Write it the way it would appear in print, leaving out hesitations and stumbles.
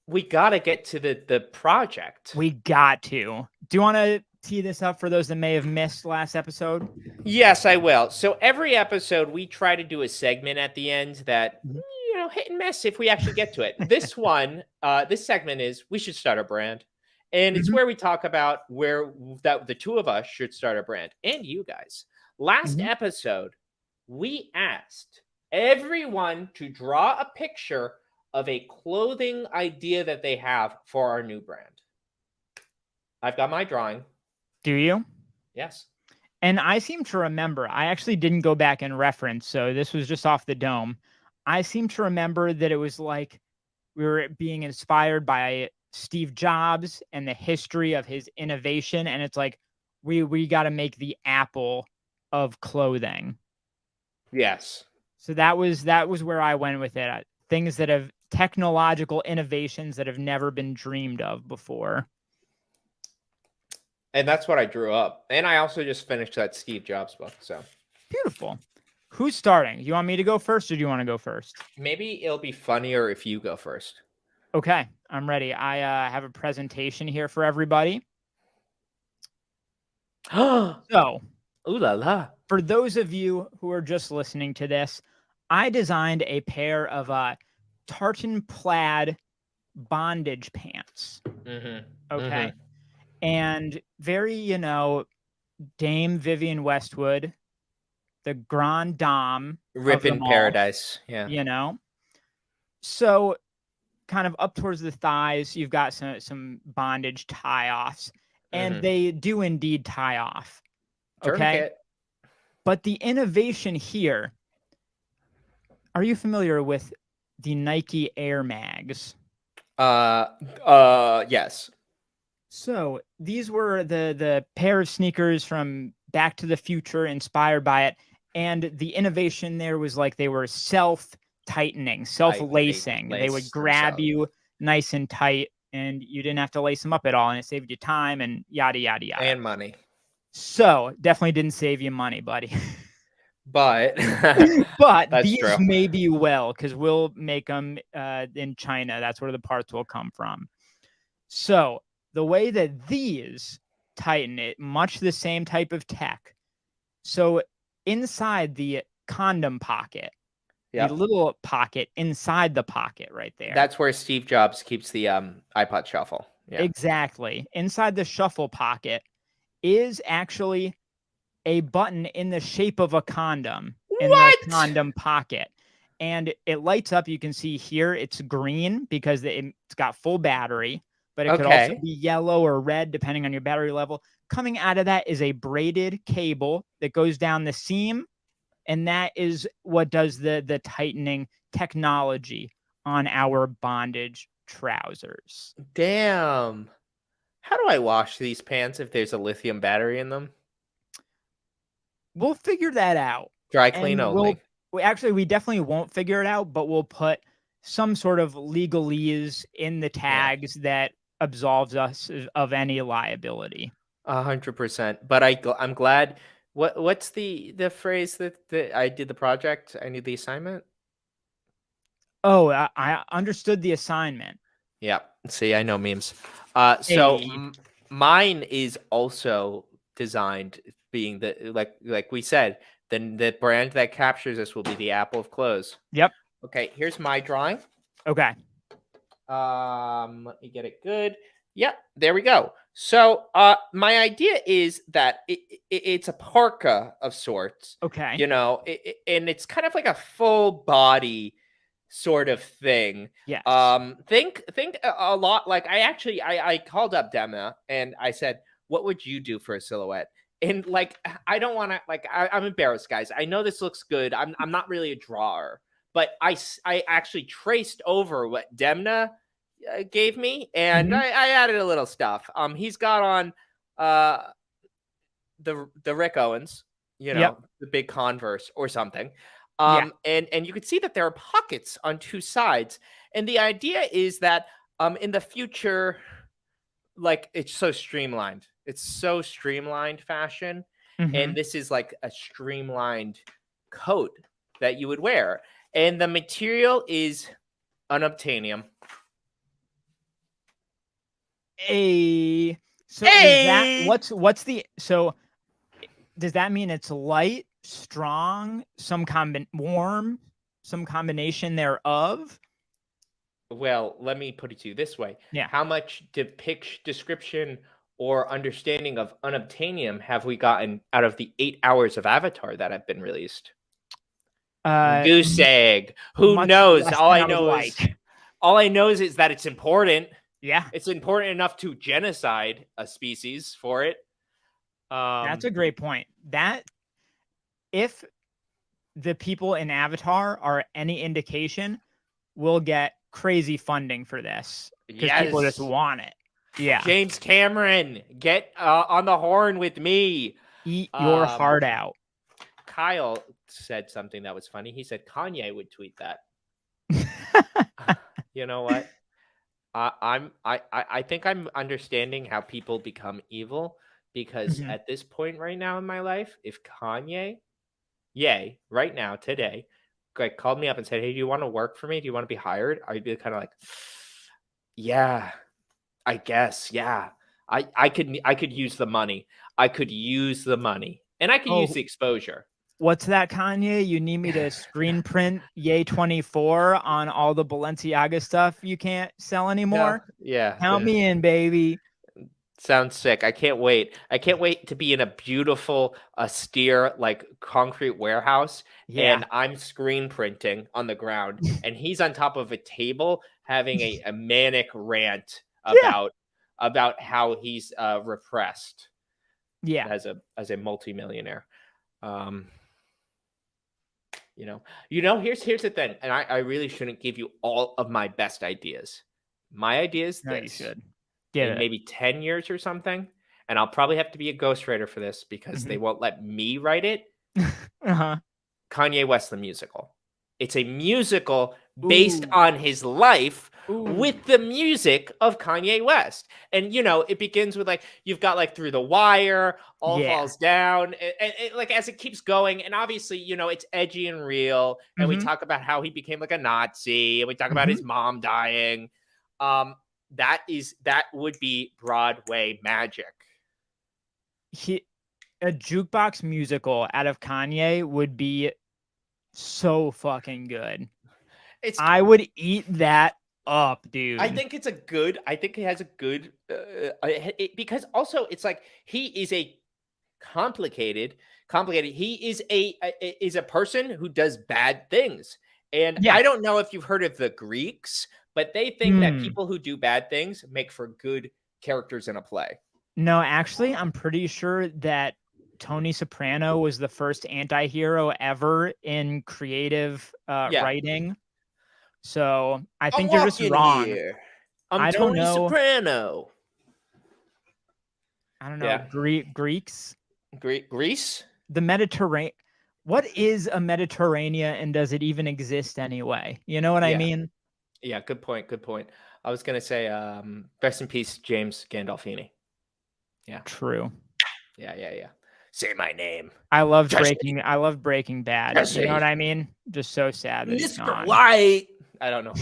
we gotta get to the project. We got to. Do you want to tee this up for those that may have missed last episode? Yes, I will. So every episode, we try to do a segment at the end that Mhm. hit and miss if we actually get to it. This one, this segment is we should start a brand, and it's Mhm. where we talk about where that the two of us should start a brand, and you guys. Last Mhm. episode, we asked everyone to draw a picture of a clothing idea that they have for our new brand. I've got my drawing. Do you? Yes. And I seem to remember, I actually didn't go back and reference, so this was just off the dome. I seem to remember that it was like we were being inspired by Steve Jobs and the history of his innovation. And it's like, we got to make the Apple of clothing. Yes. So that was where I went with it. Things that have technological innovations that have never been dreamed of before. And that's what I drew up. And I also just finished that Steve Jobs book. So Beautiful. Who's starting? You want me to go first or do you want to go first? maybe it'll be funnier if you go first. Okay, I'm ready. I have a presentation here for everybody. Ooh So, la la. for those of you who are just listening to this, I designed a pair of tartan plaid bondage pants. Mm-hmm. Okay. Mm-hmm. And very, Dame Vivian Westwood, the grand dame of Rip them in all, paradise. Yeah. you know. So kind of up towards the thighs, you've got some bondage tie-offs, and Mm-hmm. they do indeed tie off. Okay. Tourniquet. But the innovation here, are you familiar with the Nike Air Mags? Yes. So these were the pair of sneakers from Back to the Future inspired by it. And the innovation there was like they were self-tightening, They self-lacing. They would lace grab themselves. you nice and tight and you didn't have to lace them up at all. And it saved you time and yada, yada, yada. And money. So definitely didn't save you money, buddy. But But that's these true. maybe will, because we'll make them in China. That's where the parts will come from. So the way that these tighten it, much the same type of tech. So inside the condom pocket, the Yep. little pocket inside the pocket right there. That's where Steve Jobs keeps the iPod shuffle. Yeah. Exactly. Inside the shuffle pocket is actually a button in the shape of a condom in the What? condom pocket. And it lights up. You can see here it's green because it's got full battery, but it could also Okay. be yellow or red depending on your battery level. Coming out of that is a braided cable that goes down the seam, and that is what does the tightening technology on our bondage trousers. Damn. How do I wash these pants if there's a lithium battery in them? We'll figure that out. Dry clean And only. we definitely won't figure it out, but we'll put some sort of legalese in the Yeah. tags that absolves us of any liability. 100%. But I'm glad. What's the phrase that I did the project? I need the assignment. Oh, I understood the assignment. Yeah. See, I know memes. So Hey. mine is also designed being the like we said, then the brand that captures us will be the Apple of clothes. Yep. Okay, here's my drawing. Okay. Let me get it good. Yep, there we go. So, my idea is that it's a parka of sorts, Okay. and it's kind of like a full body sort of thing. Yes. Think a lot like I called up Demna and I said, "What would you do for a silhouette?" And like, I don't want to I'm embarrassed, guys. I know this looks good. I'm not really a drawer, but I actually traced over what Demna gave me, and Mhm. I added a little stuff. He's got on the Rick Owens, Yep. the big Converse or something. Yeah. And you can see that there are pockets on two sides, and the idea is that in the future, like it's so streamlined. It's so streamlined fashion, and Mhm. this is like a streamlined coat that you would wear, and the material is unobtainium. So is that Hey! what's the so does that mean it's light, strong, warm, some combination thereof? Well, let me put it to you this way. Yeah. How much description or understanding of unobtainium have we gotten out of the 8 hours of Avatar that have been released? Goose egg. Who Much knows? less than I would like. All I know is that it's important. Yeah, It's important enough to genocide a species for it. that's a great point. That if the people in Avatar are any indication, we'll get crazy funding for this because people just Yes. want it. Yeah. James Cameron, get on the horn with me. Eat your heart out. Kyle said something that was funny. He said Kanye would tweet that. You know what? I think I'm understanding how people become evil because Mhm. at this point right now in my life, if Kanye, yay, right now today, like called me up and said, "Hey, do you want to work for me? Do you want to be hired?" I'd be kind of like, "Yeah, I guess, yeah. I could use the money. I could use the money, and I could use Oh, the exposure." what's that, Kanye? You need me to screen print Yay 24 on all the Balenciaga stuff you can't sell No, anymore? yeah, Count me in, baby. sounds sick. I can't wait. I can't wait to be in a beautiful, austere, like concrete warehouse, Yeah. and I'm screen printing on the ground, and he's on top of a table having a manic rant Yeah. about how he's repressed Yeah. as a multimillionaire. Um, here's the thing, and I really shouldn't give you all of my best ideas. My idea is No, you this: should. Give in it. maybe 10 years or something, and I'll probably have to be a ghostwriter for this because they Mhm. won't let me write it. Uh-huh. Kanye West the musical. It's a musical based Ooh. on his life Ooh. with the music of Kanye West. And it begins with like you've got like Through the Wire, All Yeah. Falls Down, and like as it keeps going, and obviously, it's edgy and real, and we Mhm. talk about how he became like a Nazi, and we talk about his Mhm. mom dying. Um that would be Broadway magic. He A jukebox musical out of Kanye would be so fucking good. It's I would eat that up, I dude. think it's a good. I think he has a good because also it's like he is a complicated. He is a person who does bad things, and Yeah. I don't know if you've heard of the Greeks, but they think that Hmm. people who do bad things make for good characters in a play. No, actually, I'm pretty sure that Tony Soprano was the first anti-hero ever in creative Yeah, writing. So I I'm think you're just walking wrong. here. I'm I don't Tony know. Soprano. I don't know. Yeah, Greeks, Greece. the Mediterranean. What is a Mediterranean and does it even exist anyway? You know what I Yeah, mean? yeah. Good point. Good point. I was gonna say, rest in peace, James Gandolfini. Yeah. True. Yeah, yeah, yeah. Say my name. Jesse. I love Breaking Bad. You know what Jesse. I mean? Just so sad that he's Mr. gone. White. I don't know.